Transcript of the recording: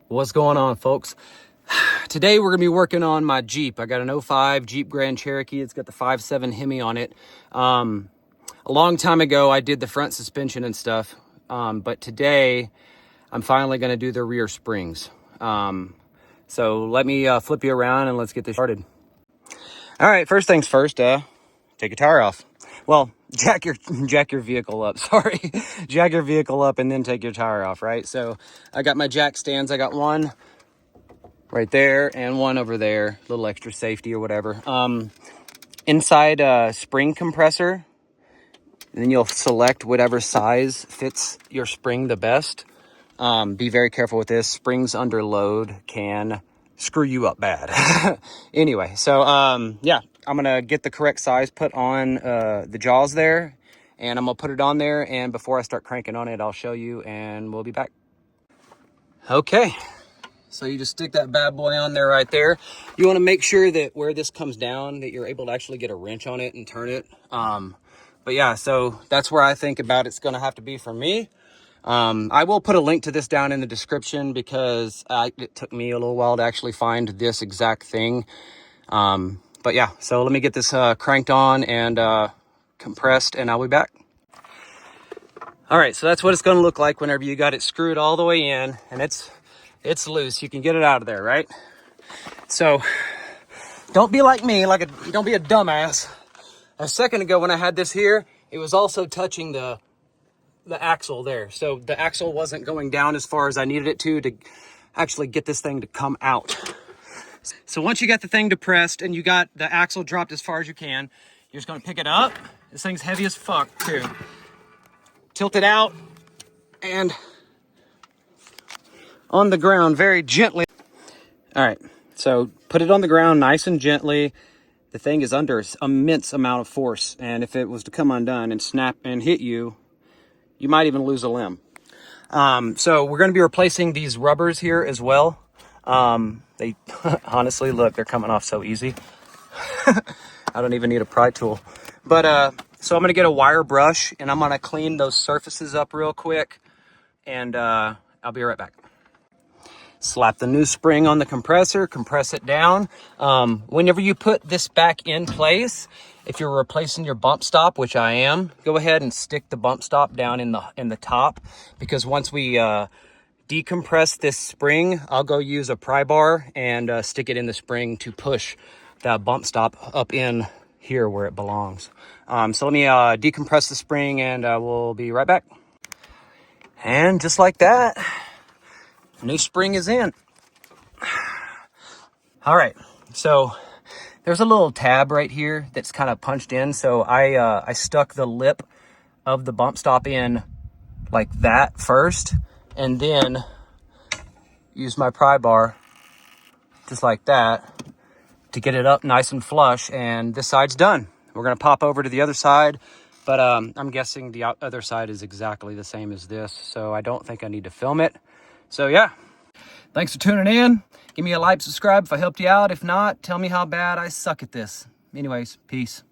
What's going on, folks? Today we're gonna be working on my Jeep. I got an '05 Jeep Grand Cherokee. It's got the 5.7 Hemi on it. A long time ago I did the front suspension and stuff, but today I'm finally gonna do the rear springs. So let me flip you around and let's get this started. All right, first things first, take your tire off. Well, jack your vehicle up, sorry. Jack your vehicle up and then take your tire off, right? So I got my jack stands. I got one right there and one over there, a little extra safety or whatever. Inside a spring compressor, and then you'll select whatever size fits your spring the best. Be very careful with this. Springs under load can screw you up bad. Anyway, so yeah, I'm gonna get the correct size put on the jaws there, and I'm gonna put it on there, and before I start cranking on it, I'll show you and we'll be back. Okay, so you just stick that bad boy on there right there. You want to make sure that where this comes down that you're able to actually get a wrench on it and turn it. But yeah, so that's where I think about it's gonna have to be for me. I will put a link to this down in the description because it took me a little while to actually find this exact thing. But yeah, so let me get this cranked on and compressed, and I'll be back. All right, so that's what it's going to look like whenever you got it screwed all the way in, and it's loose. You can get it out of there, right? So don't be like me, don't be a dumbass. A second ago when I had this here, it was also touching the axle there. So the axle wasn't going down as far as I needed it to actually get this thing to come out. So once you got the thing depressed and you got the axle dropped as far as you can, you're just gonna pick it up. This thing's heavy as fuck too. Tilt it out and on the ground very gently. All right, so put it on the ground nice and gently. The thing is under an immense amount of force, and if it was to come undone and snap and hit you, you might even lose a limb. So we're going to be replacing these rubbers here as well. They honestly, look, they're coming off so easy. I don't even need a pry tool. But so I'm going to get a wire brush and I'm going to clean those surfaces up real quick, and I'll be right back. Slap the new spring on the compressor, compress it down. Whenever you put this back in place, if you're replacing your bump stop, which I am, go ahead and stick the bump stop down in the top, because once we decompress this spring, I'll go use a pry bar and stick it in the spring to push that bump stop up in here where it belongs. So let me decompress the spring and we'll be right back. And just like that, new spring is in. All right, so there's a little tab right here that's kind of punched in. So I stuck the lip of the bump stop in like that first, and then use my pry bar just like that to get it up nice and flush, and this side's done. We're gonna pop over to the other side, but I'm guessing the other side is exactly the same as this, so I don't think I need to film it. So yeah, thanks for tuning in. Give me a like, subscribe if I helped you out. If not, tell me how bad I suck at this. Anyways, peace.